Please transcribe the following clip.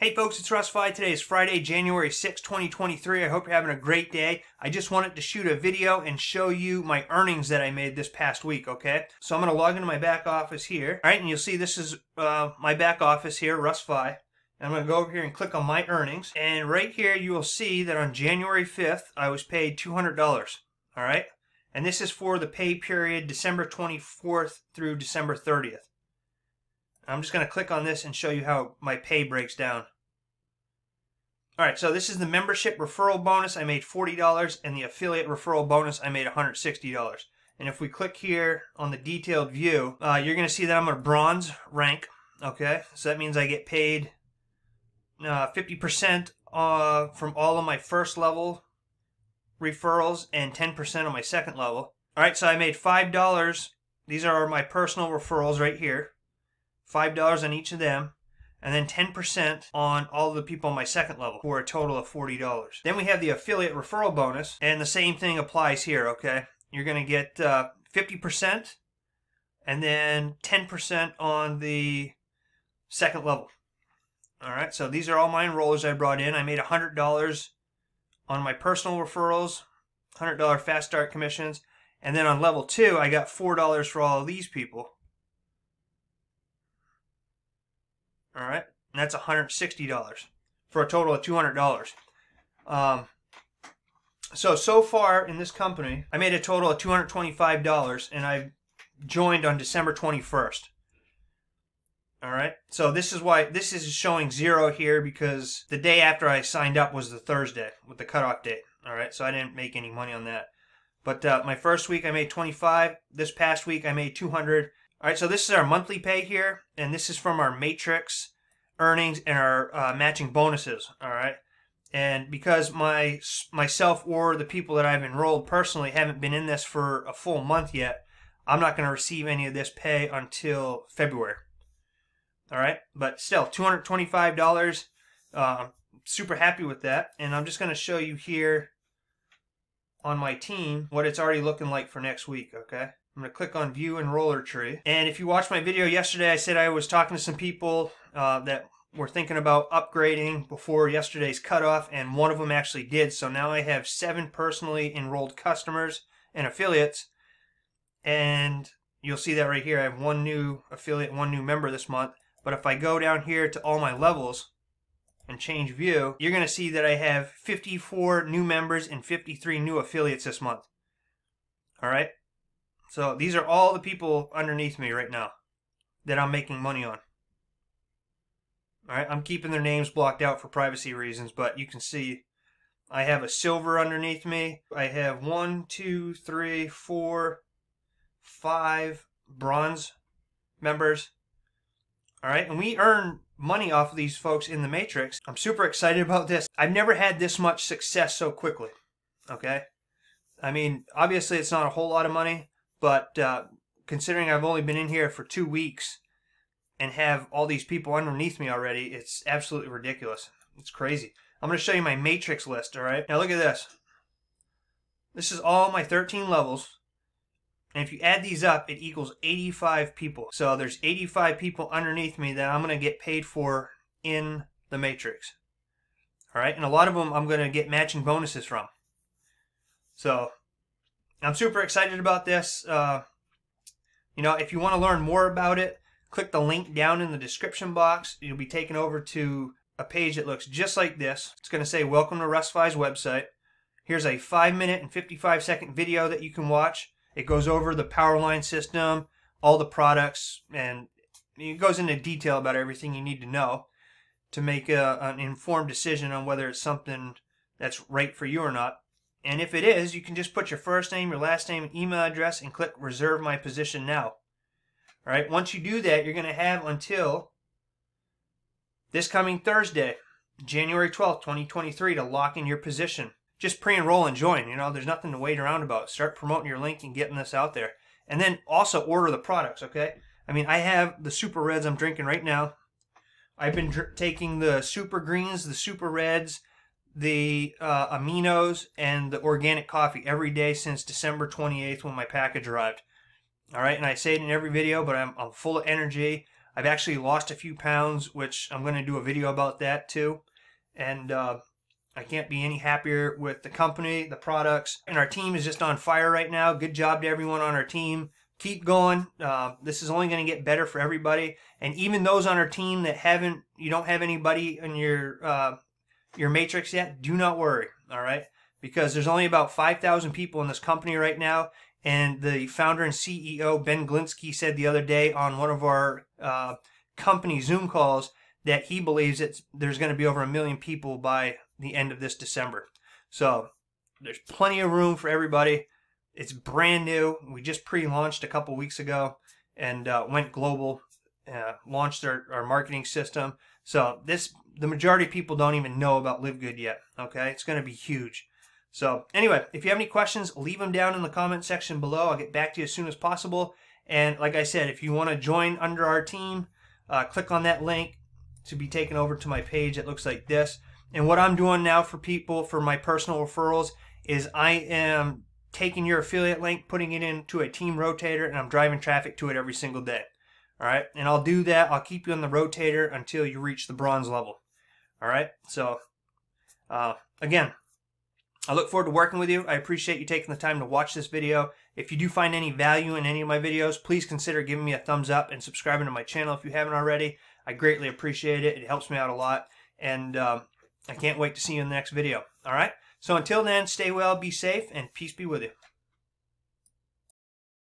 Hey folks, it's Russ. Today is Friday, January 6, 2023. I hope you're having a great day. I just wanted to shoot a video and show you my earnings that I made this past week, okay? So I'm going to log into my back office here. All right, and you'll see this is my back office here, Russ. And I'm going to go over here and click on my earnings. And right here you will see that on January 5th, I was paid $200, all right? And this is for the pay period December 24th through December 30th. I'm just going to click on this and show you how my pay breaks down. Alright, so this is the membership referral bonus. I made $40, and the affiliate referral bonus, I made $160. And if we click here on the detailed view, you're going to see that I'm a bronze rank. Okay, so that means I get paid 50% from all of my first level referrals and 10% on my second level. Alright, so I made $5. These are my personal referrals right here. $5 on each of them, and then 10% on all the people on my second level for a total of $40. Then we have the affiliate referral bonus, and the same thing applies here, okay? You're going to get 50% and then 10% on the second level. All right, so these are all my enrollers I brought in. I made $100 on my personal referrals, $100 fast start commissions, and then on level 2, I got $4 for all of these people. All right, and that's $160 for a total of $200. So far in this company, I made a total of $225, and I joined on December 21st. All right, so this is why this is showing 0 here, because the day after I signed up was the Thursday with the cutoff date. All right, so I didn't make any money on that. But my first week I made $25. This past week I made $200. All right, so this is our monthly pay here, and this is from our matrix earnings and our matching bonuses, all right? And because myself or the people that I've enrolled personally haven't been in this for a full month yet, I'm not going to receive any of this pay until February, all right? But still, $225, super happy with that. And I'm just going to show you here on my team what it's already looking like for next week, okay? I'm going to click on View Enroller Tree. And if you watched my video yesterday, I said I was talking to some people that were thinking about upgrading before yesterday's cutoff, and one of them actually did. So now I have 7 personally enrolled customers and affiliates. And you'll see that right here. I have 1 new affiliate, 1 new member this month. But if I go down here to all my levels and change view, you're going to see that I have 54 new members and 53 new affiliates this month. All right? So these are all the people underneath me right now that I'm making money on. All right, I'm keeping their names blocked out for privacy reasons, but you can see I have a silver underneath me. I have 1, 2, 3, 4, 5 bronze members. All right, and we earn money off of these folks in the matrix. I'm super excited about this. I've never had this much success so quickly, okay? I mean, obviously it's not a whole lot of money, but considering I've only been in here for 2 weeks and have all these people underneath me already, it's absolutely ridiculous. It's crazy. I'm going to show you my matrix list, all right? Now look at this. This is all my 13 levels. And if you add these up, it equals 85 people. So there's 85 people underneath me that I'm going to get paid for in the matrix. All right? And a lot of them I'm going to get matching bonuses from. So I'm super excited about this. You know, if you want to learn more about it, click the link down in the description box. You'll be taken over to a page that looks just like this. It's going to say, "Welcome to Russ.Fi's website." Here's a 5-minute and 55-second video that you can watch. It goes over the power line system, all the products, and it goes into detail about everything you need to know to make an informed decision on whether it's something that's right for you or not. And if it is, you can just put your first name, your last name, and email address and click Reserve My Position Now. All right, once you do that, you're going to have until this coming Thursday, January 12th, 2023, to lock in your position. Just pre-enroll and join. You know, there's nothing to wait around about. Start promoting your link and getting this out there. And then also order the products, okay? I mean, I have the Super Reds I'm drinking right now. I've been taking the Super Greens, the Super Reds, the aminos, and the organic coffee every day since December 28th when my package arrived. All right, and I say it in every video, but I'm full of energy. I've actually lost a few pounds, which I'm going to do a video about that too. And I can't be any happier with the company, the products, and our team is just on fire right now. Good job to everyone on our team. Keep going. This is only going to get better for everybody. And even those on our team that you don't have anybody in your matrix yet, do not worry, all right? Because there's only about 5,000 people in this company right now. And the founder and CEO, Ben Glinsky, said the other day on one of our company Zoom calls that he believes there's going to be over 1 million people by the end of this December. So there's plenty of room for everybody. It's brand new. We just pre-launched a couple weeks ago and went global, launched our marketing system. So the majority of people don't even know about LiveGood yet, okay? It's going to be huge. So anyway, if you have any questions, leave them down in the comment section below. I'll get back to you as soon as possible. And like I said, if you want to join under our team, click on that link to be taken over to my page. It looks like this. And what I'm doing now for people, for my personal referrals, is I am taking your affiliate link, putting it into a team rotator, and I'm driving traffic to it every single day. All right? And I'll do that. I'll keep you on the rotator until you reach the bronze level. All right? So, again, I look forward to working with you. I appreciate you taking the time to watch this video. If you do find any value in any of my videos, please consider giving me a thumbs up and subscribing to my channel if you haven't already. I greatly appreciate it. It helps me out a lot. And I can't wait to see you in the next video. All right? So until then, stay well, be safe, and peace be with you.